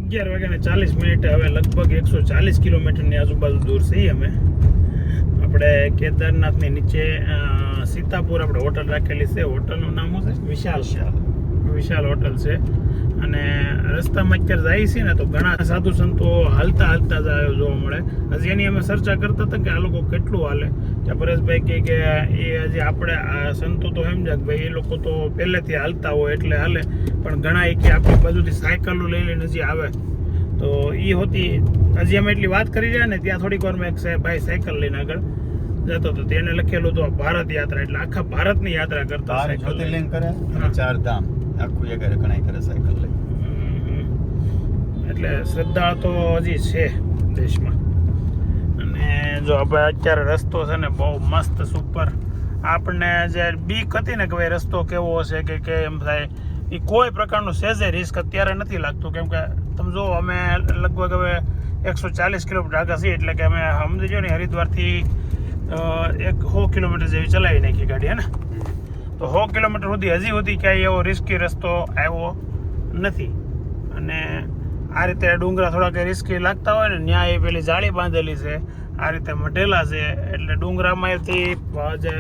11:40 હવે લગભગ 140 કિલોમીટરની આજુબાજુ દૂર છીએ અમે. આપણે કેદારનાથની નીચે સીતાપુર આપણે હોટલ રાખેલી છે. હોટલનું નામ શું છે? વિશાલ હોટલ છે. અને રસ્તામાં અત્યારે જાય છે ને તો ઘણા સાધુ સંતો હાલતા જ આવ્યો જોવા મળે. હજી એની અમે ચર્ચા કરતા હતા કે આ લોકો કેટલું હાલે. ત્યાં પરેશભાઈ કે એ હજી આપણે આ સંતો તો સમજ્યા કે ભાઈ એ લોકો તો પહેલેથી હાલતા હોય એટલે હાલે, પણ ઘણા એ કે આપણી બાજુથી સાયકલો લઈને હજી આવે. તો એ હોતી હજી અમે એટલી વાત કરી રહ્યા ને ત્યાં થોડીક વારમાં એક ભાઈ સાયકલ લઈને આગળ જતો હતો. તેને લખેલું હતું ભારત યાત્રા, એટલે આખા ભારતની યાત્રા કરતા જ્યોતિર્લિંગ કરે અને 4 ધામ આખું એક ઘણા કરે સાયકલ લઈ. એટલે શ્રદ્ધા તો હજી છે દેશમાં. અને જો આપણે અત્યારે રસ્તો છે ને બહુ મસ્ત સુપર. આપણને જે બીક હતી ને કે ભાઈ રસ્તો કેવો હશે કે એમ થાય, એ કોઈ પ્રકારનું સહેજે રિસ્ક અત્યારે નથી લાગતું. કેમ કે તમે જો અમે લગભગ હવે 140 કિલોમીટર આગળ છીએ, એટલે કે અમે સમજી જો ને હરિદ્વારથી 100 કિલોમીટર જેવી ચલાવી નાખી ગાડી, હે ને. તો 100 કિલોમીટર સુધી હજી ક્યાંય એવો રિસ્કી રસ્તો આવ્યો નથી. અને આ રીતે ડુંગરા થોડા કંઈ રિસ્કી લાગતા હોય ને, ત્યાં એ પેલી જાળી બાંધેલી છે, આ રીતે મઢેલા છે. એટલે ડુંગરામાંથી જે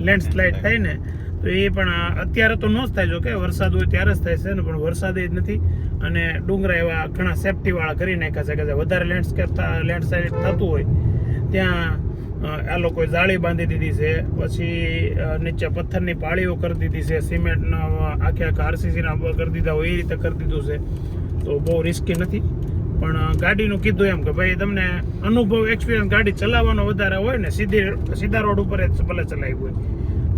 લેન્ડસ્લાઇડ થાય ને, તો એ પણ અત્યારે તો ન જ થાય. જો કે વરસાદ હોય ત્યારે જ થાય છે ને, પણ વરસાદ જ નથી. અને ડુંગરા એવા ઘણા સેફ્ટીવાળા કરી નાખ્યા છે કે વધારે લેન્ડસ્લાઇડ થતું હોય ત્યાં આ લોકોએ જાળી બાંધી દીધી છે. પછી નીચે પથ્થરની પાળીઓ કરી દીધી છે, સિમેન્ટના આખે આરસીસીના કરી દીધા હોય એ રીતે કરી દીધું છે. તો બહુ રિસ્કી નથી. પણ ગાડીનું કીધું એમ કે ભાઈ તમને અનુભવ એક્સપિરિયન્સ ગાડી ચલાવવાનો વધારે હોય ને, સીધા રોડ ઉપર જ ભલે ચલાવી હોય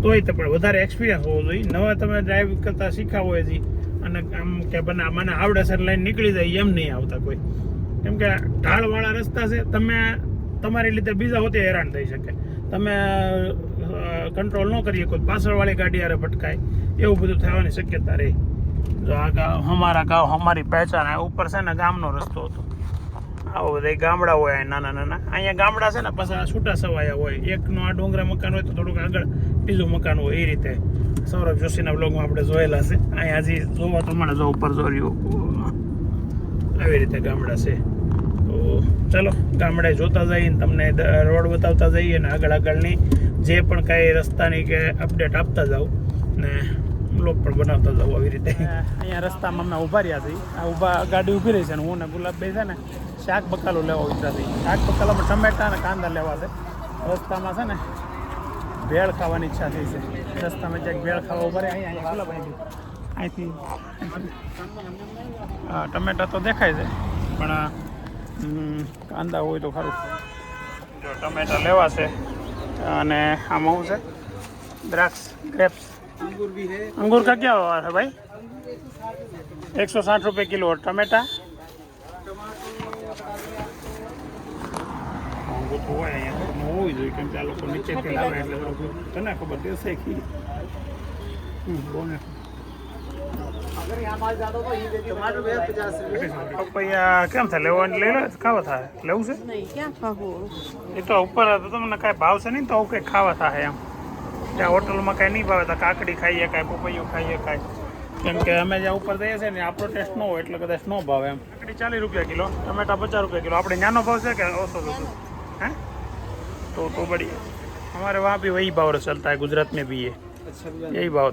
તોય તો પણ વધારે એક્સપિરિયન્સ હોવો જોઈએ. નવા તમે ડ્રાઈવ કરતા શીખ્યા હોય હજી અને આમ કે મને આવડે સર લાઈન નીકળી જાય એમ નહીં આવતા કોઈ. કેમ કે ઢાળવાળા રસ્તા છે, તમે તમારી લીધે બીજા હોતે હેરાન થઈ શકે. તમે કંટ્રોલ ન કરીએ, કોઈ પાછળવાળી ગાડી હારે ભટકાય, એવું બધું થવાની શક્યતા રહે. જો આ ગામ અમારા ગામ અમારી પહેચાન, આ ઉપર છે ને ગામનો રસ્તો હતો. આવો બધા ગામડા હોય નાના. અહીંયા ગામડા છે ને પાછા છૂટા છવાયા હોય. એકનો આ ડુંગરા મકાન હોય તો થોડુંક આગળ બીજું મકાન હોય. એ રીતે સૌરભ જોશીના બ્લોગમાં આપણે જોયેલા છે. અહીંયા હજી જોવા તો મળે, જો ઉપર જોયું આવી રીતે ગામડા છે. તો ચાલો ગામડે જોતા જઈએ ને તમને રોડ બતાવતા જઈએ ને આગળની જે પણ કાંઈ રસ્તાની કે અપડેટ આપતા જાઉં ને બ્લોગ પણ બનાવતા જાઉં આવી રીતે. અહીંયા રસ્તામાં અમે ઊભા રહ્યા છીએ. આ ગાડી ઊભી રહી છે ને હું ને ગુલાબભાઈ છે ને શાક બકાલો લેવા ઉતરા છીએ. શાક બકાલામાં ટમેટા અને કાંદા લેવા છે. રસ્તામાં છે ને ભેળ ખાવાની ઈચ્છા થઈ છે. રસ્તામાં ક્યાંક ભેળ ખાવા ઉભા રહ્યા. અહીંયા ગુલાબભાઈ અહીંથી હા ટમેટા તો દેખાય છે, પણ કાંદા હોય તો ખરું. જો ટમેટા લેવા છે. અને આમાં શું છે? દ્રાક્ષ, ગ્રેપ્સ, अंगूर का क्या हुआ है भाई? 160 रुपये किलो. और टमाटा अंगूर तो हुआ है यहाँ होवी જોઈએ કેમ કે આ લોકો નીચેથી લાવે એટલે તને ખબર દેશે કી બોને. अगर यहाँ माल ज्यादा तो ये टमाटर 50 रुपये. પપૈયા કેમ થાય? લેવાનું લઈ લો, ખાવા થાય. લેવું છે? નહીં, ક્યાં ખાવું? એ તો ઉપર તો તમને કાંઈ ભાવશે નહીં તો કંઈ ખાવા થાય એમ. ત્યાં હોટલમાં કાંઈ નહીં ભાવે તો કાકડી ખાઈએ, કાંઈ પપૈયું ખાઈએ, કાંઈ. કેમ કે અમે જ્યાં ઉપર જઈએ છીએ ને આપણો ટેસ્ટ ન હોય એટલે કદાચ ન ભાવે એમ. કાકડી 40 રૂપિયા કિલો, ટમેટા 50 રૂપિયા કિલો. આપણે નાનો ભાવ છે કે ઓછો થતું? हैं तो बढ़िया. हमारे वहाँ भी वही भाव चलता है, गुजरात में भी ये यही भाव.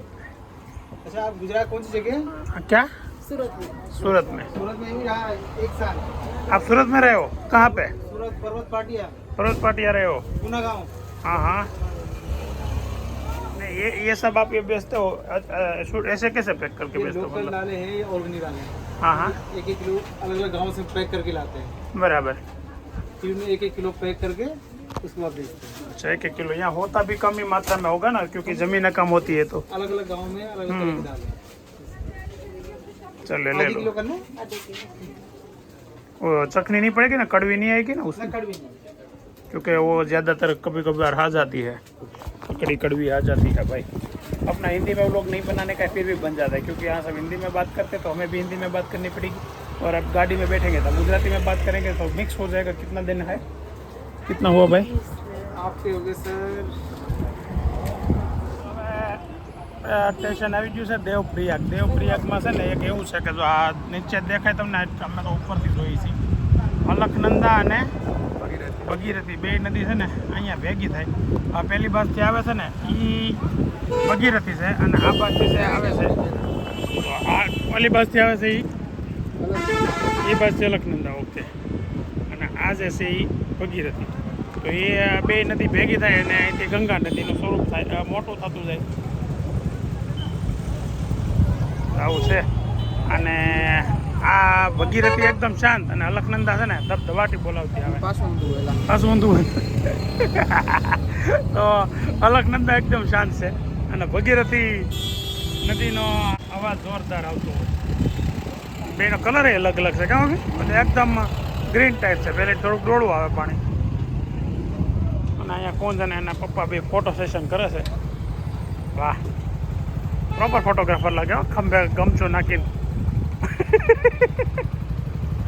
अच्छा, आप गुजरात कौन सी जगह? क्या? सूरत में. सूरत में. सूरत में ही रहा 1 साल. आप सूरत में रहे हो? कहाँ पे? सूरत पर्वत पाटिया. पर्वत पाटिया रहे हो? पूना गाँव. हाँ हाँ. नहीं ये सब आप ये बेचते हो ऐसे कैसे पैक करके बेचते हो? लोकल दालें हैं, ये ऑर्गेनिक दालें हैं. हाँ हाँ. 1-1 किलो अलग अलग गाँव से पैक करके लाते हैं. बराबर. फिर में 1-1 किलो पैक करके उसके बाद बेचते हैं. अच्छा 1-1 किलो. यहाँ होता भी कम ही मात्रा में होगा ना, क्योंकि जमीन कम होती है तो. अलग अलग गाँव में अलग अलग तरह की दालें. चल ले आधे लो. किलो करना. वो चखनी नहीं पड़ेगी ना, कड़वी नहीं आएगी ना उसमें? कड़वी नहीं. क्योंकि वो ज़्यादातर कभी कभार आ जाती है, ककड़ी कड़वी आ जाती है भाई. अपना हिंदी में वो लोग नहीं बनाने का फिर भी बन जाता है, क्योंकि यहाँ सब हिंदी में बात करते तो हमें भी हिंदी में बात करनी पड़ेगी. और अब गाड़ी में बैठेंगे तो गुजराती में बात करेंगे तो मिक्स हो जाएगा. कितना दिन है? कितना हुआ भाई? आपके हो गए सर સ્ટેશન આવી ગયું છે દેવપ્રયાગ. દેવપ્રયાગમાં છે ને એક એવું છે કે જો આ નીચે દેખાય તમને, અમે તો ઉપરથી જોઈએ છીએ, અલખનંદા અને ભગીરથી બે નદી છે ને અહીંયા ભેગી થાય. આ પહેલી બાજુથી આવે છે ને એ ભગીરથી છે, અને આ બાજુથી છે આવે છે તો આ ઓલી બાજુથી આવે છે એ બાજુથી અલખનંદા. ઓકે. અને આ જે છે એ ભગીરથી. તો એ બે નદી ભેગી થાય અને અહીંથી ગંગા નદીનું સ્વરૂપ થાય, મોટું થતું જાય. આવું છે. અને આ ભગીરથી એકદમ શાંત, અને અલખનંદા છે ને ધબધબાટી બોલાવતી આવે. પાછું ઊંધું તો અલખનંદા એકદમ શાંત છે, અને ભગીરથી નદીનો અવાજ જોરદાર આવતો હોય. બેનો કલર એ અલગ અલગ છે, કેમ કે એકદમ ગ્રીન ટાઈપ છે. પહેલે થોડુંક ડોળું આવે પાણી. અને અહીંયા કોણ છે ને એના પપ્પા બે ફોટો સેશન કરે છે. વાહ, પ્રોપર ફોટોગ્રાફર લાગે હો, ખંભે ગમચો નાખીને.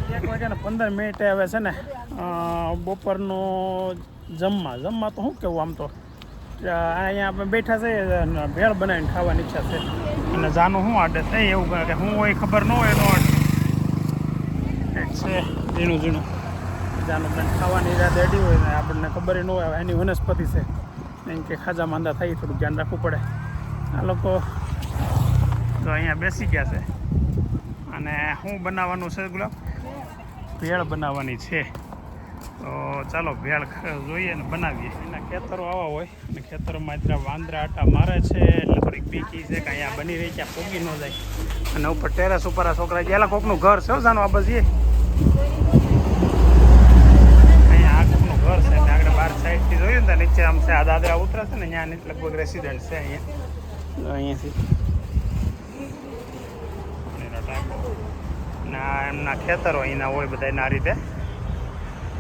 1 વાગ્યાને 15 મિનિટે આવે છે ને બપોરનું જમવા તો શું કેવું, આમ તો અહીંયા આપણે બેઠા છે, ભેળ બનાવીને ખાવાની ઈચ્છા છે. અને જાનું શું આડે છે એવું કે શું હોય ખબર ન હોય એનો એક છે ઝીણું જાનું બેન ખાવાની ઈરાદે અડી હોય ને આપણને ખબર ન હોય એની વનસ્પતિ છે, એમ કે ખાજા માંદા થઈ થોડુંક ધ્યાન રાખવું પડે. આ લોકો તો અહીંયા બેસી ગયા છે. અને શું બનાવવાનું છે ગુલાબ? ભેળ બનાવવાની છે. તો ચાલો ભેળ જોઈએ ને બનાવીએ. એના ખેતરો આવા હોય અને ખેતરોમાં અત્યારે વાંદરા આટા મારે છે, એટલે થોડીક બીકી છે કે અહીંયા બની રહી ત્યાં પોગી ન જાય. અને ઉપર ટેરેસ ઉપર આ છોકરા ગયેલા કોકનું ઘર છે જાનો આ બસ અહીંયા આ કોકનું ઘર છે. ને આગળ બહાર સાઈડથી જોયું ને નીચે આમ છે આ દાદરા ઉતરે છે ને ત્યાં લગભગ રેસિડેન્ટ છે અહીંયાથી. ના એમના ખેતરો અહીંના હોય બધા એના રીતે.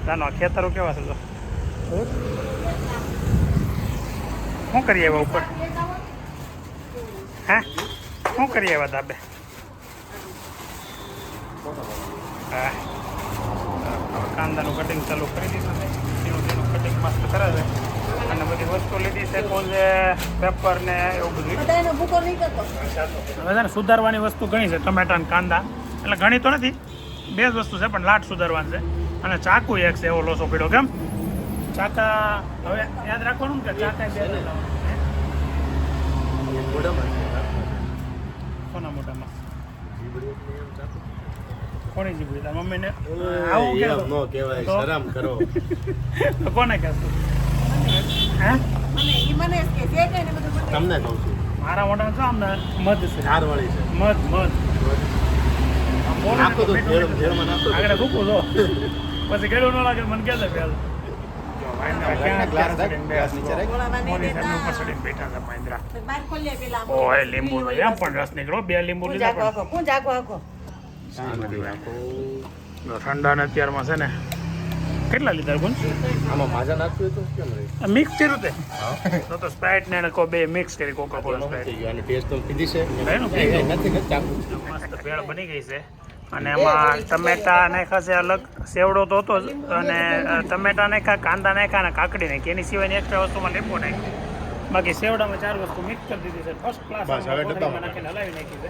જાનો ખેતરો કેવા છે તો શું કરીએ એવા ઉપર? હે શું કરીએ એવા ધાબે? હા, કાંદાનું કટિંગ ચાલુ કરી દીધું છે. તેનું કટિંગ મસ્ત કરે છે. અને બધી વસ્તુ લીધી છે, કોણ છે પેપર ને એવું બધું. હવે છે ને સુધારવાની વસ્તુ ઘણી છે, ટમેટા ને કાંદા. એટલે ઘણી તો નથી, 2 જ વસ્તુ છે, પણ લાટ સુધારવાનું છે. અને ચાકુ એક છે, એવો લોસો પીડો. કેમ ચાકા? હવે યાદ રાખવાનું કે ચાકા 2 કોના મોઢામાં? કોની જીભડી? તાર મમ્મીને આવું શરમ કરો તો કોને કહેશું? હે તમને કહું છું, મારા મોઢામાં શું આમ મધ છે, ધારવાળી છે. મધ નાખો તો ભેળમાં નાખો. આગળ ભૂકું છો પછી ગળું ન લાગે મને કહેશે પહેલ. લીંબુ એમ પણ રસ નીકળો. 2 લીંબુ લીધા. ઠંડા ને અત્યારમાં છે ને કેટલા લીધા ગુણ? આમાં માજા નાખવી તો કેમ રહી? મિક્સ કર્યું તે તો સ્પ્રાઇટ ને કો બે મિક્સ કરી કોકા કોલા સ્પ્રાઇટ. અને ટેસ્ટ તો કીધી છે નથી ચાકુ. મસ્ત ભેળ બની ગઈ છે. અને એમાં ટમેટા નાખ્યા છે અલગ, સેવડો તો હતો જ, અને ટમેટા નાખ્યા, કાંદા નાખ્યા અને કાકડી નાખી. એની સિવાયની એક્સ્ટ્રા વસ્તુમાં લીંબુ નાખ્યું. બાકી સેવડામાં 4 વસ્તુ મિક્સ કરી દીધી છે. ફર્સ્ટ ક્લાસ નાખીને હલાવી નાખી છે.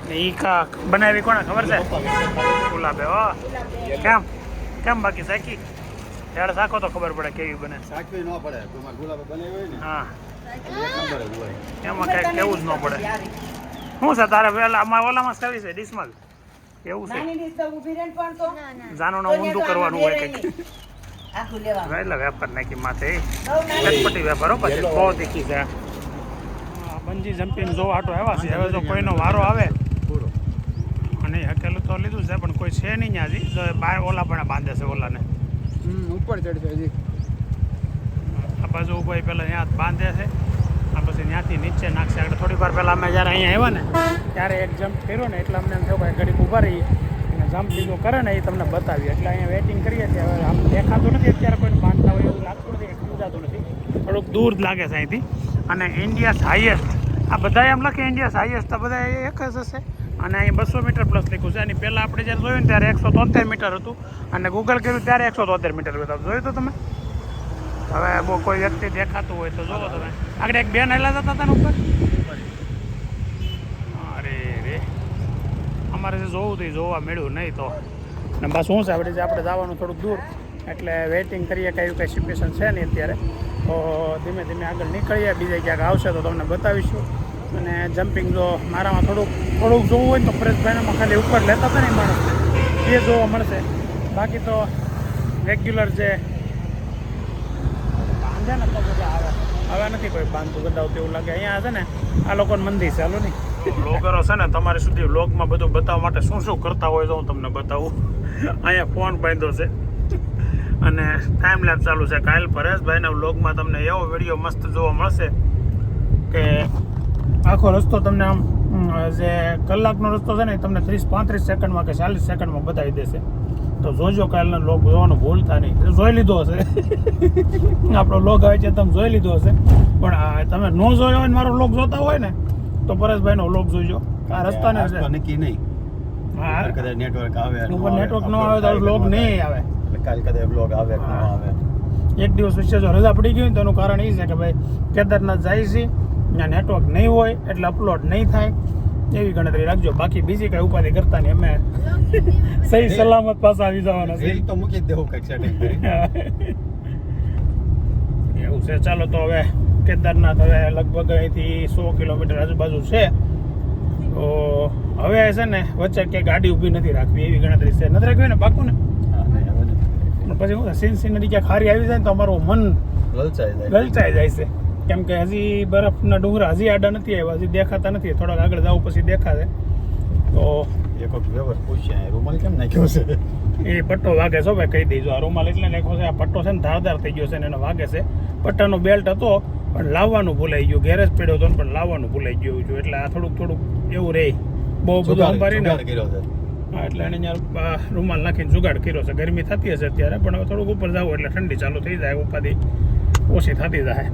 ને એ બનાવી કોને ખબર છે? ગુલાબે. હો કેમ બાકી શાકી ભેળ શાકો તો ખબર પડે કેવી બને. સાચવી ન પડે, તમારે ગુલાબ બનાવી હોય ને હા, એક નંબર જ હોય. એમાં કઈ કેવું જ ન પડે. શું છે તારે વેલા આમાં ઓલામાં સર્વિસ છે ડીશમાં એવું છે? જાનું ઊંધું કરવાનું હોય કંઈક એટલે વેપાર નાખી માથે ચટપટી વેપાર હો. પછી બહુ તીખી છે. બંજી જમ્પિંગ જો આટો આવ્યા છે. હવે તો કોઈનો વારો આવે અને હકેલું તો લીધું છે, પણ કોઈ છે નહીં હજી. બાર ઓલા પણ બાંધે છે ઓલાને ઉપર ચડશે હજી. આ બાજુ ભાઈ પેલા ત્યાં બાંધે છે. આ પછી ત્યાંથી નીચે નાખશે. એટલે થોડીક વાર પહેલાં અમે જ્યારે અહીંયા આવ્યા ને ત્યારે એક જમ્પ કર્યો ને એટલે અમને એમ થયું ભાઈ ઘડીક ઊભા રહી અને જમ્પ બીજો કરે ને એ તમને બતાવીએ. એટલે અહીંયા વેઇટિંગ કરીએ છીએ. હવે આમ દેખાતું નથી અત્યારે કોઈને બાંધતા હોય એવું લાગતું નથી, સમજાતું નથી. થોડુંક દૂર જ લાગે છે અહીંથી. અને ઇન્ડિયાઝ હાઈએસ્ટ આ બધા એમ લખે ઇન્ડિયાઝ હાઈએસ્ટ, તો બધા એક જ હશે. અને અહીં 200 મીટર પ્લસ લખ્યું છે. એની પહેલાં આપણે જ્યારે જોયું ને ત્યારે 173 મીટર હતું, અને ગૂગલ કર્યું ત્યારે 173 મીટર બતાવું. જોયું તો તમે? હવે બહુ કોઈ વ્યક્તિ દેખાતું હોય તો જોવો તમે. આગળ એક બેન હેલા જતા હતા ને ઉપર અમારે જે જોવું હતું એ જોવા મળ્યું નહીં. તો અને બસ શું છે આપણે જવાનું થોડુંક દૂર, એટલે વેઇટિંગ કરીએ કે એવું કંઈ સિચ્યુએશન છે નહીં અત્યારે. તો ધીમે ધીમે આગળ નીકળીએ, બીજે ક્યાંક આવશે તો તમને બતાવીશું. અને જમ્પિંગ જો મારામાં થોડુંક જોવું હોય તો પરેશભાઈનામાં ખાલી ઉપર લેતા હતા ને માણસ એ જોવા મળશે. બાકી તો રેગ્યુલર જે બાંધે ને તો બધા આવે નથી કોઈ બાંધતું ગદાવતું એવું લાગે. અહીંયા છે ને આ લોકોને મંદી છે. હાલો નહીં વ્લોગરો છે ને તમારી સુધી વ્લોગમાં બધું બતાવવા માટે શું શું કરતા હોય તો હું તમને બતાવું. અહીંયા ફોન બાંધ્યો છે અને ટાઈમ લેપ ચાલુ છે. કાલ પરેશભાઈના વ્લોગમાં તમને એવો વિડીયો મસ્ત જોવા મળશે કે આખો રસ્તો તમને આમ જે કલાકનો રસ્તો છે ને તમને 30-35 સેકન્ડમાં કે 40 સેકન્ડમાં બતાવી દેશે. તો જોજો કાલનો લોગ જોવાનું ભૂલતા નહીં. જોઈ લીધો હશે આપણો લોગ આવે છે તમે જોઈ લીધો હશે, પણ તમે ન જોયો હોય ને મારો લોગ જોતા હોય ને તો પરેશભાઈનો લોગ જોઈજો. આ રસ્તાને છે નક્કી નહીં. હા કદાચ નેટવર્ક આવે ઉપર નેટવર્ક ન આવે તો લોગ નહીં આવે. કાલ કદાચ બ્લોગ આવે કે ન આવે. એક દિવસ વચ્ચે જો રજા પડી ગઈ તો એનું કારણ એ છે કે ભાઈ કેદારનાથ જાય છે ત્યાં નેટવર્ક નહીં હોય એટલે અપલોડ નહીં થાય, એવી ગણતરી રાખજો. બાકી બીજી કઈ ઉપાધિ કરતા નહીં, અમે સહી સલામત પાછા આવી જવાના છે. રીલ તો મૂકી જ દેવું કંઈક સેટિંગ કરી. એવું છે. ચાલો તો હવે કેદારનાથ હવે લગભગ અહીંથી 100 કિલોમીટર આજુબાજુ છે. તો હવે છે ને વચ્ચે કે ગાડી ઊભી નથી રાખવી એવી ગણતરી છે. નથી રાખવી ને પાકું ને. પણ પછી હું સીનરી ક્યાંક હારી આવી જાય ને તો અમારું મન લલચાઈ જાય છે. કેમ કે હજી બરફના ડુંગરા હજી આડા નથી આવ્યા, હજી દેખાતા નથી. થોડાક આગળ જાવ પછી દેખાશે. તો એક વખત વ્યવહાર પૂછ્યા રૂમાલ કેમ નાખ્યો છે? એ પટ્ટો વાગે છે ભાઈ, કહી દઈજો. આ રૂમાલ એટલે નાખ્યો છે. આ પટ્ટો છે ને ધારદાર થઈ ગયો છે ને એનો વાગે છે. પટ્ટાનો બેલ્ટ હતો પણ લાવવાનું ભૂલાઈ ગયું. ગેરેજ પડ્યો હતો પણ લાવવાનું ભૂલાઈ ગયું છું. એટલે આ થોડુંક એવું રહે. બહુ બધું અંબારીને હા એટલે એને અહીંયા રૂમાલ નાખીને જુગાડ કર્યો છે. ગરમી થતી હશે અત્યારે, પણ હવે થોડુંક ઉપર જાવ એટલે ઠંડી ચાલુ થઈ જાય, ઉપાધિ ઓછી થતી જાય.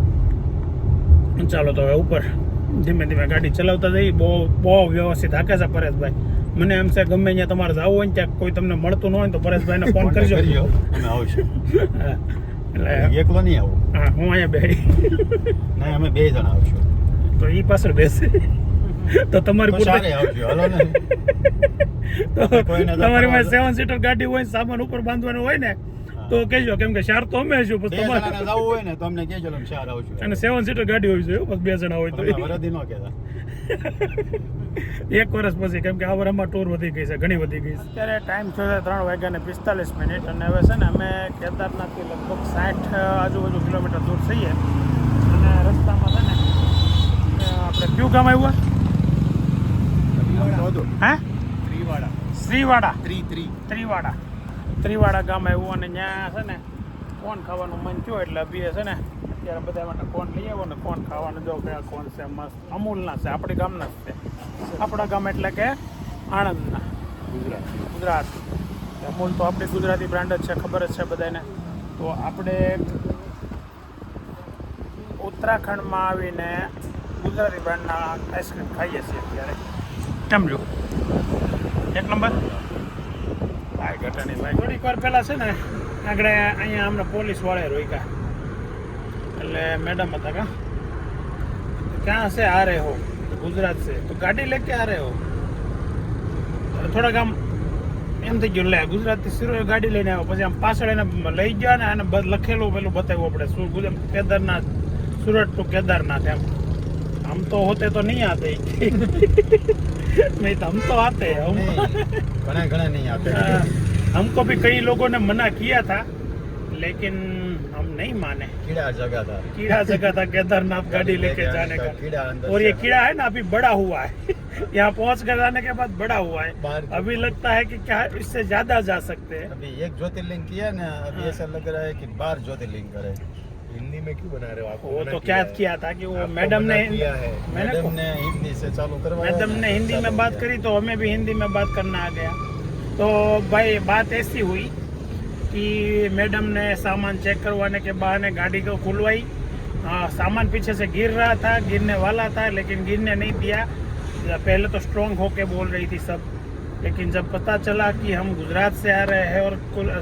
ચાલો તો હવે ઉપર ધીમે ધીમે ગાડી ચલાવતા જઈએ. બહુ વ્યવસ્થિત હાકે છે પરેશભાઈ. મને એમ છે ગમે અહીંયા તમારે જવું હોય ને ત્યાં કોઈ તમને મળતું ન હોય તો પરેશભાઈને ફોન કરજો. અમે આવશું. એટલે એકલો નહીં આવું. હા હું અહીંયા બે નહીં અમે 2 જણા આવશું. તો એ પાછળ બેસે તો તમારી પૂરી આવજો. હાલો ને તો તમારી પાસે 7 સીટર ગાડી હોય, સામાન ઉપર બાંધવાનું હોય ને તો કહેજો. કેમ કે 4 તો અમે હશું, પછી તમારે જવું હોય ને તો અમને કહેજો, અમે 4 આવશું. અને 7 સીટર ગાડી હોય છે, બસ 2 જણા હોય તો વરદી ન કહેતા. 1 વર્ષ પછી. કેમ કે આ વર્ષમાં ટૂર વધી ગઈ છે, ઘણી વધી ગઈ છે. અત્યારે ટાઈમ થયો છે 3:45 અને હવે છે ને અમે કેદારનાથથી લગભગ 60 આજુબાજુ કિલોમીટર દૂર થઈએ. અને રસ્તામાં છે ને આપણે કયું ગામ આવ્યું? હા ત્રીવાડા ગામ આવ્યું. અને ત્યાં છે ને કોણ ખાવાનું મન થયું એટલે અભીએ છે ને અત્યારે બધા માટે કોણ લઈ આવ્યો ને કોણ ખાવાનું. જો કયા કોણ છે મસ્ત અમૂલના છે, આપણી ગામના જ છે. આપણા ગામ એટલે કે આણંદના, ગુજરાત. અમૂલ તો આપણી ગુજરાતી બ્રાન્ડ જ છે, ખબર જ છે બધાને. તો આપણે ઉત્તરાખંડમાં આવીને ગુજરાતી બ્રાન્ડના આઈસ્ક્રીમ ખાઈએ છીએ અત્યારે. કેમ જો 1 નંબર. ભાઈ ઘટાની ભાઈ થોડીક વાર પહેલાં છે ને આગળ અહીંયા અમને પોલીસ વાળે રોક્યા. એટલે મેડમ હતા કા ક્યાં છે આ રહે હો? ગુજરાત છે. તો ગાડી લે કે આ રહે હો? થોડાક આમ એમ થઈ ગયું લે ગુજરાતથી સિરો ગાડી લઈને આવ્યો. પછી આમ પાછળ એને લઈ ગયા ને એને લખેલું પેલું બતાવ્યું આપણે કેદારનાથ, સુરત ટુ કેદારનાથ. એમ हम तो होते तो नहीं आते नहीं तो हम तो आते हैं. घना नहीं आते. हमको भी कई लोगों ने मना किया था लेकिन हम नहीं माने. कीड़ा जगह था केदारनाथ गाड़ी लेके जाने का. कीड़ा अंदर और ये कीड़ा है ना अभी बड़ा हुआ है. यहाँ पहुँच कर जाने के बाद बड़ा हुआ है. अभी लगता है कि क्या इससे ज्यादा जा सकते हैं. अभी 1 ज्योतिर्लिंग किया ना, अभी ऐसा लग रहा है कि 12 ज्योतिर्लिंग करे. हिंदी में क्यों बना रहे हो आप? वो तो क्या किया था कि वो मैडम ने हिंदी से चालू करवाया. मैडम ने हिंदी में बात करी तो हमें भी हिंदी में बात करना आ गया. तो भाई बात ऐसी हुई कि मैडम ने सामान चेक करवाने के बहाने गाड़ी को खुलवाई. सामान पीछे से गिर रहा था, गिरने वाला था लेकिन गिरने नहीं दिया. पहले तो स्ट्रॉन्ग होके बोल रही थी सब, लेकिन जब पता चला कि हम गुजरात से आ रहे हैं और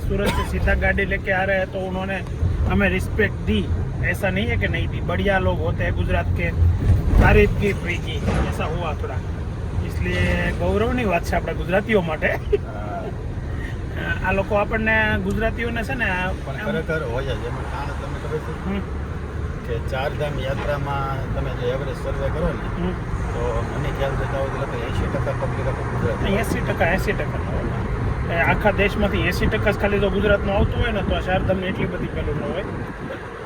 सूरत से सीधा गाड़ी लेके आ रहे हैं तो उन्होंने हमें रिस्पेक्ट दी. ऐसा नहीं है कि नहीं दी. बढ़िया लोग होते हैं गुजरात के, तारीफ की, ऐसा हुआ थोड़ा. ઓબ્વિયસલી ગૌરવની વાત છે આપણા ગુજરાતીઓ માટે. આ લોકો આપણને ગુજરાતીઓને છે ને પણ ખરેખર હોય જ એમાં કારણ તમને ખબર છે કે ચારધામ યાત્રામાં તમે જે એવરેજ સર્વે કરો ને તો મને ખ્યાલ જતા હોય તો 80% પબ્લિક આપણે ગુજરાતી 80% આખા દેશમાંથી 80% ખાલી જો ગુજરાતનું આવતું હોય ને તો ચારધામની એટલી બધી પેલું ન હોય.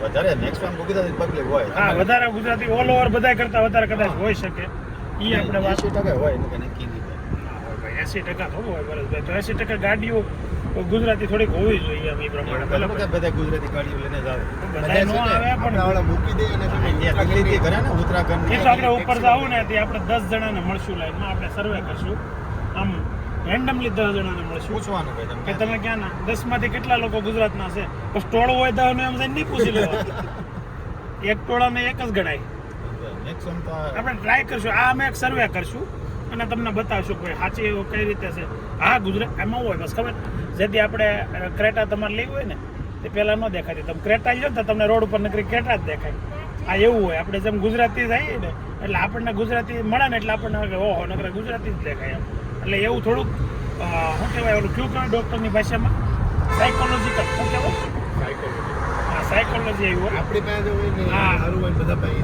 વધારે મેક્સિમમ ગુજરાતી પબ્લિક હોય. હા, વધારે ગુજરાતી ઓલ ઓવર બધા કરતા વધારે કદાચ હોઈ શકે. ઈ આપણે વાત 80% હોય એનું કંઈ નક્કી નહીં. 80% થોડું હોય ભરતભાઈ. તો 80% ગાડીઓ ગુજરાતી થોડીક હોવી જોઈએ એમ એ પ્રમાણે. બધા ગુજરાતી ગાડીઓ લઈને જ આવે. બધા નો આવે પણ આપણે મૂકી દઈએ અને તકલીફ કરે ને ઉત્તરાખંડ એ તો આપણે ઉપર જાવું ને તે આપણે 10 જણાને મળશું લાઈનમાં, આપણે સર્વે કરશું. આમ રેન્ડમલી 10 જણાને મળશું. પૂછવાનું કે તમે ક્યાંના 10 માંથી કેટલા લોકો ગુજરાતના છે. બસ ટોળું હોય 10 નું એમ જઈને નહીં પૂછી લેવા. એક ટોળાને એક જ ગણાય. મેક્સિમમ તો આપણે ટ્રાય કરશું. આ અમે એક સર્વે કરશું અને તમને બતાવશું કે સાચી એવું કઈ રીતે છે. હા, ગુજરાત એમાં હોય બસ ખબર. જેથી આપણે ક્રેટા તમારે લેવી હોય ને તે પહેલાં ન દેખાતી. તમે ક્રેટા લો ને તો તમને રોડ ઉપર નકરી ક્રેટા જ દેખાય. આ એવું હોય. આપણે જેમ ગુજરાતી જઈએ ને એટલે આપણને ગુજરાતી મળે ને એટલે આપણને ઓહો નકરે ગુજરાતી જ દેખાય એમ. એટલે એવું થોડુંક શું કહેવાય ઓલું કયું કહેવાય ડૉક્ટરની ભાષામાં સાયકોલોજીકલ શું કહેવાય સાયકોલોજી એવું હોય. આપણી પાસે હોય ને હા. સારું હોય બધા પાસે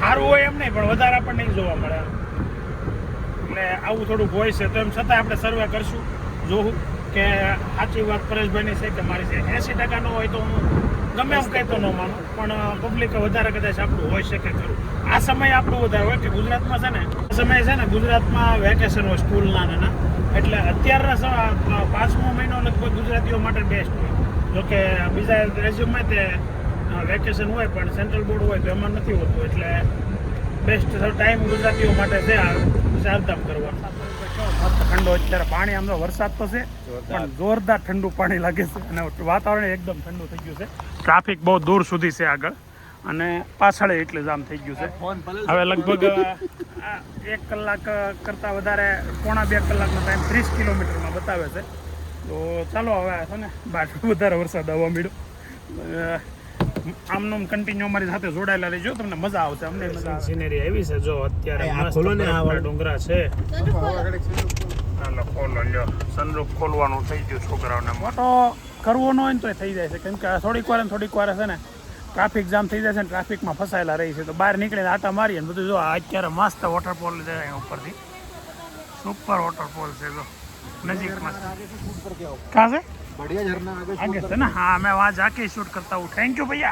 સારું હોય એમ નહીં પણ વધારે આપણને નહીં જોવા મળે. એટલે આવું થોડુંક હોય છે. તો એમ છતાં આપણે સર્વે કરશું, જોવું કે સાચી વાત પરેશભાઈની છે કે મારી છે. 80% ન હોય તો હું ગમે એમ કહેતો ન માનું, પણ પબ્લિક વધારે કદાચ આપણું હોઈ શકે ખરું. આ સમય આપણું વધારે હોય કે ગુજરાતમાં છે ને આ સમય છે ને ગુજરાતમાં વેકેશન હોય સ્કૂલના ને એટલે અત્યારના 5મો મહિનો લગભગ ગુજરાતીઓ માટે બેસ્ટ હોય. જોકે બીજા રાજ્યોમાં તે વેકેશન હોય પણ સેન્ટ્રલ બોર્ડ હોય તો એમાં નથી હોતું. એટલે બેસ્ટ ટાઈમ ગુજરાતીઓ માટે છે આ ચારધામ કરવાનો. ઠંડો અત્યારે પાણી આમ તો વરસાદ તો છે પણ જોરદાર ઠંડુ પાણી લાગે છે અને વાતાવરણ એકદમ ઠંડુ થઈ ગયું છે. ટ્રાફિક બહુ દૂર સુધી છે આગળ અને પાછળ એટલે જામ થઈ ગયું છે. હવે લગભગ 1 કલાક કરતાં વધારે 1.5-2 કલાકનો ટાઈમ 30 કિલોમીટરમાં બતાવે છે. તો ચાલો હવે છે ને બહાર વધારે વરસાદ આવવા મળ્યો. આમનો કન્ટિન્યુ અમારી સાથે જોડાયેલા રહેજો, તમને મજા આવશે. અમને મજા સિનેરી આવી છે. જો અત્યારે મસ્ત ડુંગરા છે. હાલો ખોલો લ્યો. સનરૂફ ખોલવાનું થઈ ગયું છોકરાઓને. મોટો કરવો ન હોય ને તો થઈ જાય છે કેમ કે થોડીક વાર છે ને ટ્રાફિક જામ થઈ જાય છે ને ટ્રાફિકમાં ફસાયેલા રહી છે. તો બહાર નીકળીને આટા મારીએ ને બધું જો અત્યારે મસ્ત વોટરફોલ છે અહીંયા ઉપરથી. સુપર વોટરફોલ છે જો નજીકમાં. कहाँ से? बढ़िया झरना आगे से ना. हाँ, मैं वहाँ जाके शूट करता हूँ. थैंक यू भैया.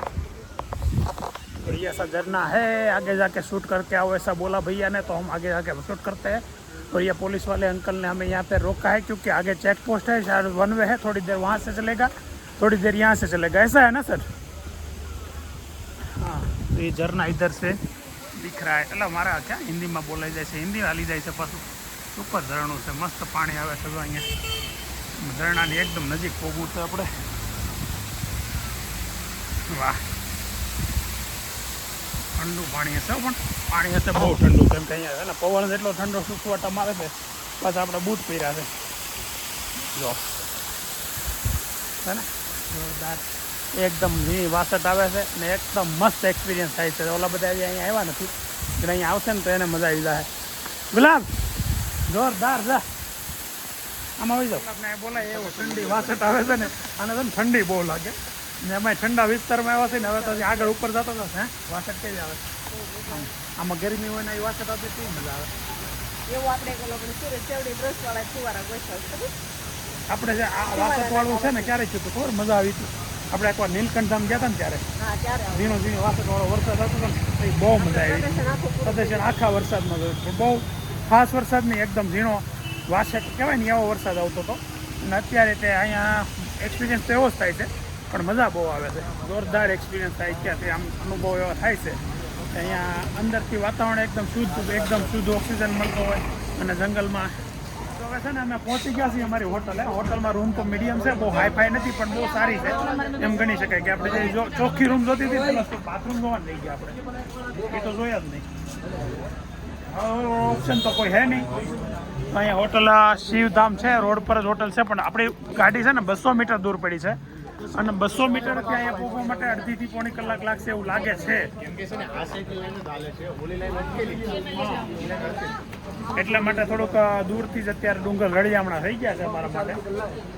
बढ़िया सा झरना है, आगे जाके शूट करके आओ ऐसा बोला भैया ने, तो हम आगे जाके शूट करते हैं. और ये पुलिस वाले अंकल ने हमें यहाँ पे रोका है क्योंकि आगे चेक पोस्ट है, शायद 1 वे है. थोड़ी देर वहाँ से चलेगा, थोड़ी देर यहाँ से चलेगा. ऐसा है ना सर? हाँ, तो ये झरना इधर से दिख रहा है. એટલે મારા ક્યાં હિન્દીમાં બોલાઈ જાય છે, હિન્દી હાલી જાય છે પાછું. સુપર ઝરણું છે, મસ્ત પાણી આવે છે અહીંયા. ઝરણાની એકદમ નજીક પહોંચવું છે આપણે. વાહ, ઠંડુ પાણી હશે પણ પાણી હશે બહુ ઠંડુ. કેમ કે અહીંયા છે ને પવન જેટલો ઠંડો સુસવાટા મારે છે. પાછા આપણે બૂટ પહેર્યા છે જો છે ને જોરદાર. એકદમ ઝીણી વાસટ આવે છે ને એકદમ મસ્ત એક્સપિરિયન્સ થાય છે. ઓલા બધા અહીંયા આવ્યા નથી એટલે અહીંયા આવશે ને તો એને મજા આવી જાય. ગુલાબ જોરદાર છે. આમાં આવી જાવ. આપણે બોલાય એવું ઠંડી વાસટ આવે છે ને અને તો ઠંડી બહુ લાગે ને એમાં ઠંડા વિસ્તારમાં આવ્યા છે ને. હવે તો આગળ ઉપર જતો હતો હે વાસટ કેવી આવે આમાં ગરમી હોય ને એ વાસટ આવતી કેવી મજા આવે. એવું આપણે સુરત ચેવડી બ્રશવાળા ફુવારા ગોઠવ આપણે જે આ વાસટ વાળું છે ને ક્યારે થયું ખબર મજા આવી હતી. આપણે એકવાર નીલકંઠ ધામ ગયા હતા ને ત્યારે હા ત્યારે ઝીણો વાસટ વાળો વરસાદ આવતો હતો ને એ બહુ મજા આવી હતી. પ્રદર્શન આખા વરસાદમાં જોયું બહુ ખાસ વરસાદ નહીં, એકદમ ઝીણો વાસટ કહેવાય ને એવો વરસાદ આવતો હતો. અને અત્યારે તે અહીંયા એક્સપિરિયન્સ તો એવો જ થાય છે પણ મજા બહુ આવે છે. જોરદાર એક્સપિરિયન્સ થાય ત્યાંથી આમ અનુભવ એવો થાય છે. અહીંયા અંદરથી વાતાવરણ એકદમ શુદ્ધ ઓક્સિજન મળતો હોય અને જંગલમાં. તો હવે છે ને અમે પહોંચી ગયા છીએ અમારી હોટલે. હોટલમાં રૂમ તો મીડિયમ છે, બહુ હાઈફાઈ નથી પણ બહુ સારી છે એમ ગણી શકાય. કે આપણે જે ચોખ્ખી રૂમ જોતી હતી પેલા બાથરૂમ જોવા લઈ ગયા આપણે, એ તો જોયા જ નહીં. ઓપ્શન તો કોઈ હે નહીં. અહીંયા હોટલ શિવધામ છે, રોડ પર જ હોટલ છે પણ આપણી ગાડી છે ને 200 મીટર દૂર પડી છે અને 200 મીટર ત્યાં અહીંયા પહોંચવા માટે અડધીથી પોણી કલાક લાગશે એવું લાગે છે. કેમ કે છે ને આ સાયકલ લાઈન જ હાલે છે, ઓલી લાઈન અટકેલી છે. એટલા માટે થોડુંક દૂરથી જ અત્યારે ડુંગર રળિયામણા થઈ ગયા છે અમારા માટે.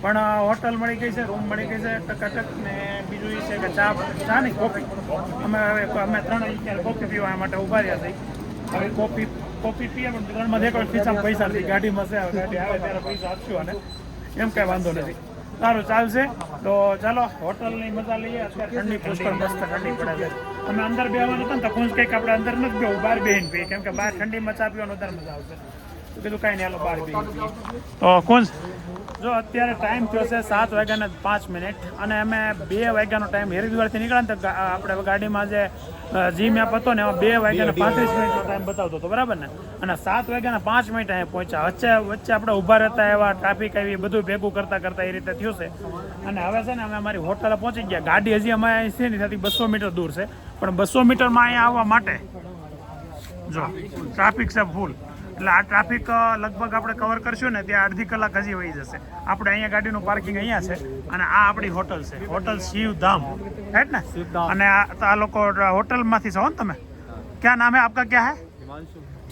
પણ હોટલ મળી ગઈ છે, રૂમ મળી ગઈ છે ટકાટક. ને બીજું એ છે કે ચા નહીં, કોફી. અમે 3 અત્યારે કોફી પીવા માટે ઊભા રહ્યા છીએ. હવે કોફી પીએ પણ 3માં દેખો ખીચામાં પૈસા નથી, ગાડીમાં છે. ગાડી આવે ત્યારે પૈસા આપશું અને એમ કાંઈ વાંધો નથી. સારું ચાલશે. તો ચાલો હોટલની મજા લઈએ. અત્યારે ઠંડી પુષ્કળ મસ્ત ઠંડી પડે છે. અમે અંદર બેવાનું હતા ને તો કુંજ કંઈક આપણે અંદર નથી બેવું, બહાર બેહીને પીએ. કેમ કે બહાર ઠંડીમાં ચા પીવાનું વધારે મજા આવશે. તો કીધું કાંઈ નહીં, હાલો બહાર બેહીને પીએ. તો કુંજ જો અત્યારે ટાઈમ થયો છે 7:05 અને અમે 2 વાગ્યાનો ટાઈમ હરિદ્વારથી નીકળ્યા ને તો આપણે ગાડીમાં જે જી મેપ હતો ને એમાં 2:35 ટાઈમ બતાવતો હતો, બરાબર ને? અને 7:05 અહીંયા પહોંચ્યા. વચ્ચે આપણે ઊભા રહેતા એવા ટ્રાફિક આવી બધું ભેગું કરતા એ રીતે થયું છે. અને હવે છે ને અમે અમારી હોટલે પહોંચી ગયા. ગાડી હજી અમે અહીં છે નહીં થતી, 200 મીટર દૂર છે. પણ 200 મીટરમાં અહીંયા આવવા માટે જો ટ્રાફિક છે ફૂલ. એટલે આ ટ્રાફિક લગભગ આપણે કવર કરશું ને ત્યાં અડધી કલાક હજી વહી જશે. આપણે અહીંયા ગાડીનું પાર્કિંગ અહીંયા છે અને આ આપણી હોટલ છે, હોટલ શિવધામ, રાઈટ ને? અને આ લોકો હોટલમાંથી છો ને તમે? क्या नाम है आपका? क्या है?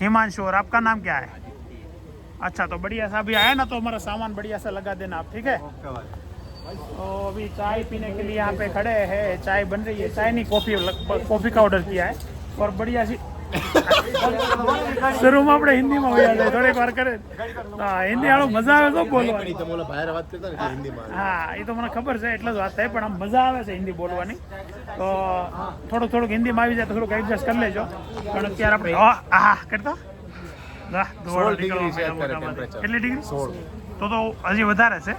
हिमांशु. और आपका नाम क्या है? अच्छा, तो बढ़िया सा अभी आया ना तो हमारा सामान बढ़िया सा लगा देना आप, ठीक है? तो अभी चाय पीने के लिए यहाँ पे खड़े हैं. चाय बन रही है, चाय नहीं कॉफी का ऑर्डर किया है. और बढ़िया सी शुरू में આપણે હિન્દીમાં વયા જાય, થોડીક વાર કરે. હા, હિન્દી વાળો મજા આવે તો બોલવાની. હા, એ તો મને ખબર છે, એટલે જ વાત થાય. પણ આમ મજા આવે છે હિન્દી બોલવાની. તો થોડુંક હિન્દીમાં આવી જાય તો થોડુંક એડજસ્ટ કરી લેજો. પણ અત્યારે આપણે કરતા કેટલી ડિગ્રી? 16. તો હજી વધારે છે.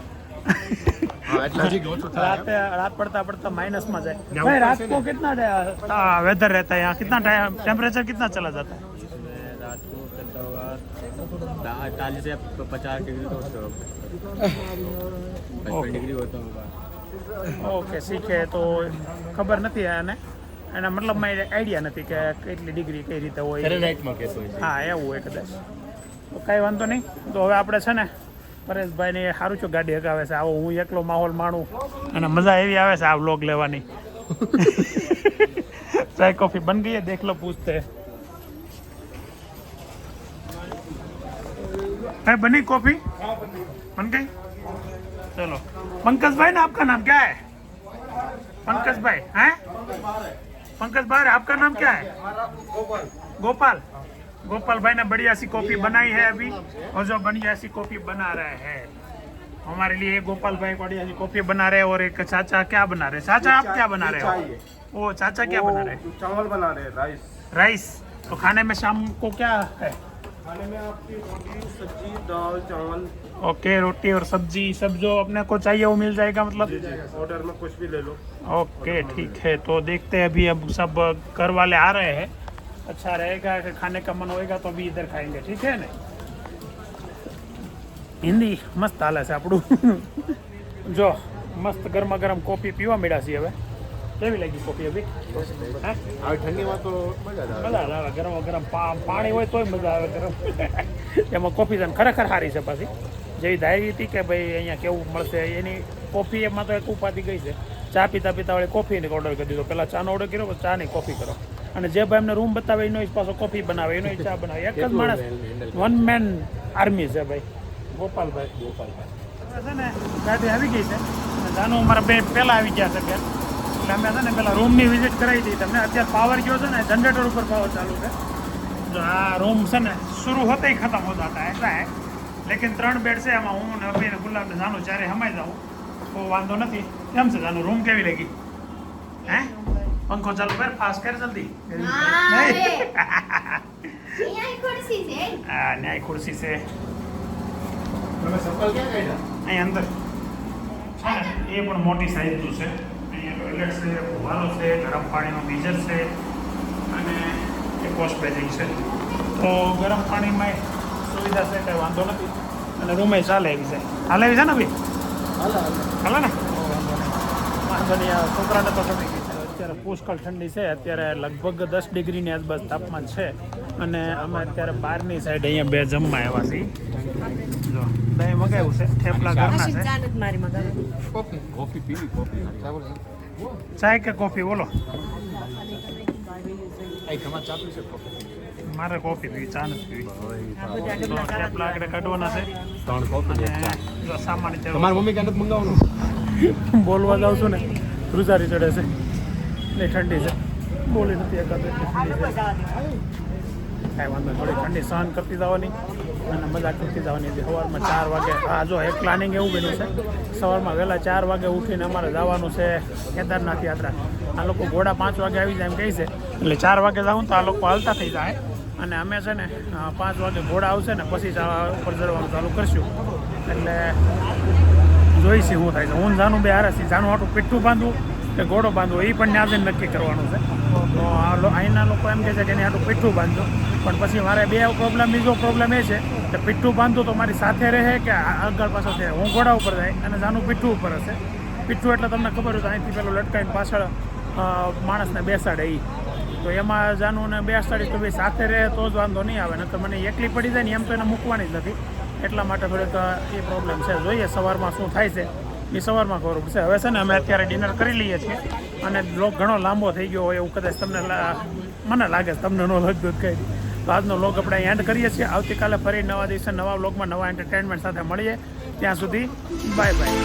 रात पड़ता माइनस में जाए. भाई रात को कितना वेदर रहता है यहाँ? कितना टेम्परेचर कितना चला जाता है? रात को चलता होगा 48 से 50 डिग्री तो 55 डिग्री होता होगा. ओके, सीखे तो खबर નથી આને, એના મતલબમાં આઈડિયા નથી કે કેટલી ડિગ્રી કઈ રીતે હોય. હા, એવું હોય કદાચ. તો કાંઈ વાંધો નહીં. તો હવે આપણે છે ને પરેશભાઈ ને સારું છો ગાડી હગાવે છે. આવો હું એકલો માહોલ માણું અને મજા એવી આવે છે આ વ્લોગ લેવાની. ચાય कॉफी बन गई है, देख लो पूछते हैं. है बनी कॉफी? बन गई? चलो. पंकज भाई ना, आपका नाम क्या है? पंकज भाई हैं? पंकज भाई आपका नाम क्या है? गोपाल. गोपाल भाई ने बढ़िया सी कॉफी बनाई है अभी, और जो बढ़िया सी कॉफी बना रहे हैं हमारे लिए. गोपाल भाई बढ़िया सी कॉफी बना रहे हैं. और एक चाचा क्या बना रहे हैं? चाचा आप क्या बना रहे हो? वो चाचा क्या बना रहे हैं? चावल बना रहे हैं, राइस. तो खाने में शाम को क्या है? खाने में आपकी रोटी सब्जी दाल चावल. ओके, रोटी और सब्जी सब जो अपने को चाहिए वो मिल जाएगा मतलब? ऑर्डर में कुछ भी ले लो. ओके, ठीक है. तो देखते हैं अभी. अब सब घर वाले आ रहे हैं. अच्छा रहेगा कि खाने का मन होएगा तो अभी इधर खाएंगे, ठीक है ने? हिंदी मस्त हाले છે આપણું. જો મસ્ત ગરમા ગરમ કોફી પીવા મળ્યા છીએ. હવે કેવી લાગી કોફી? અભી ઠંડીમાં તો મજા આવે. ગરમ પાણી હોય તોય મજા આવે ગરમ. એમાં કોફી છે ખરેખર સારી છે. પાછી જેવી ધારી હતી કે ભાઈ અહીંયા કેવું મળશે એની કોફી, એમાં તો એક ઉપાધિ ગઈ છે. ચા પીતા વાળી કોફીને ઓર્ડર કરી દીધો. પહેલાં ચાનો ઓર્ડર કર્યો, ચા નહીં કોફી કરો. અને જે ભાઈ એમને રૂમ બતાવે એનો પાછો કોફી બનાવે, એનો ચા બનાવે. એક જ માણસ, વન મેન આર્મી છે ભાઈ. ગોપાલભાઈ છે ને. ગાડી આવી ગઈ છે. જાનું અમારા બે પહેલાં આવી ગયા છે બેન. એટલે અમે છે ને પહેલાં રૂમની વિઝિટ કરાવી હતી તમને. અત્યારે પાવર ગયો છે ને, જનરેટર ઉપર પાવર ચાલુ છે. જો આ રૂમ છે ને शुरू होते ही खत्म हो जाता है, ऐसा है. लेकिन 3 બેડ છે એમાં. હું ને અભી ને ગુલાબ ને જાનું જ્યારે હમાઈ જાઉં તો વાંધો નથી. કેમ છે જાનું? રૂમ કેવી લાગી? હે? पंखो चालू कर, फास्ट कर जल्दी. न्याय कुर्सी से અહીં અંદર એ પણ મોટી સાઈઝનું છે. અહીંયા ટોયલેટ છે, ફુવારો છે, ગરમ પાણીનો ગીઝર છે અને એક વોશ બેસિન છે. તો ગરમ પાણીમાં સુવિધા છે, કંઈ વાંધો નથી. અને રૂમે ચાલે એવી છે. હાલે એવી છે ને ભાઈ? હાલે ને? વાંધો નહીં. છોકરાને તો ગમી ગઈ છે. અત્યારે પુષ્કળ ઠંડી છે. અત્યારે લગભગ 10 ડિગ્રીની આસપાસ તાપમાન છે અને અમે અત્યારે બહારની સાઈડ અહીંયા બે જમવા આવ્યા છીએ. જો દહીં મગાવ્યું છે, થેપલા ઘરના છે. ચાય કે કોફી બોલો? મારે કોફી પીવી, ચા નથી પીવી. તો થેપલા આગળ કાઢવાના છે. અને જો સામાન તમારી મમ્મી ક્યાં નથી મંગાવવાનું? બોલવા જાઉં છું ને ધ્રુજારી ચડે છે ને ઠંડી છે, બોલી નથી એકાદ એટલી ઠંડી છે. કાંઈ વાંધો નહીં, થોડી ઠંડી સહન કરતી જવાની અને મજા કરતી જવાની. સવારમાં 4 વાગે આ જો એક પ્લાનિંગ એવું બન્યું છે, સવારમાં વહેલા 4 વાગે ઉઠીને અમારે જવાનું છે કેદારનાથ યાત્રા. આ લોકો ઘોડા 5 વાગે આવી જાય એમ કહે છે, એટલે 4 વાગે જાઉં તો આ લોકો હાલતા થઈ જાય અને અમે છે ને 5 વાગે ઘોડા આવશે ને પછી ઉપર ચડવાનું ચાલુ કરશું. એટલે જોઈશી શું થાય છે. હું જાનું બે હારે જાનું આટલું પીઠું બાંધવું કે ઘોડો બાંધવો એ પણ ત્યાં જઈને નક્કી કરવાનું છે. તો અહીંના લોકો એમ કહે છે કે એને આટલું પીઠું બાંધજો, પણ પછી મારે બીજો પ્રોબ્લેમ એ છે કે પીઠું બાંધવું તો મારી સાથે રહે કે આગળ પાછળ છે. હું ઘોડા ઉપર જાય અને જાનું પીઠું ઉપર હશે. પીઠું એટલે તમને ખબર હોય તો અહીંથી પેલું લટકાઈને પાછળ માણસને બેસાડે એ, તો એમાં જાનું ને બેસાડી તો ભાઈ સાથે રહે તો જ વાંધો નહીં આવે. નકર મને એકલી પડી જાય ને એમ તો એને મૂકવાની જ નથી. એટલા માટે થોડીક એ પ્રોબ્લેમ છે. જોઈએ સવારમાં શું થાય છે એ સવારમાં ખબર પડશે. હવે છે ને અમે અત્યારે ડિનર કરી લઈએ છીએ અને બ્લોગ ઘણો લાંબો થઈ ગયો હોય એવું કદાચ તમને મને લાગે છે, તમને ન લાગતું કંઈ. તો આજનો બ્લોગ આપણે અહીં એન્ડ કરીએ છીએ. આવતીકાલે ફરી નવા દિવસે નવા બ્લોગમાં નવા એન્ટરટેનમેન્ટ સાથે મળીએ. ત્યાં સુધી બાય બાય.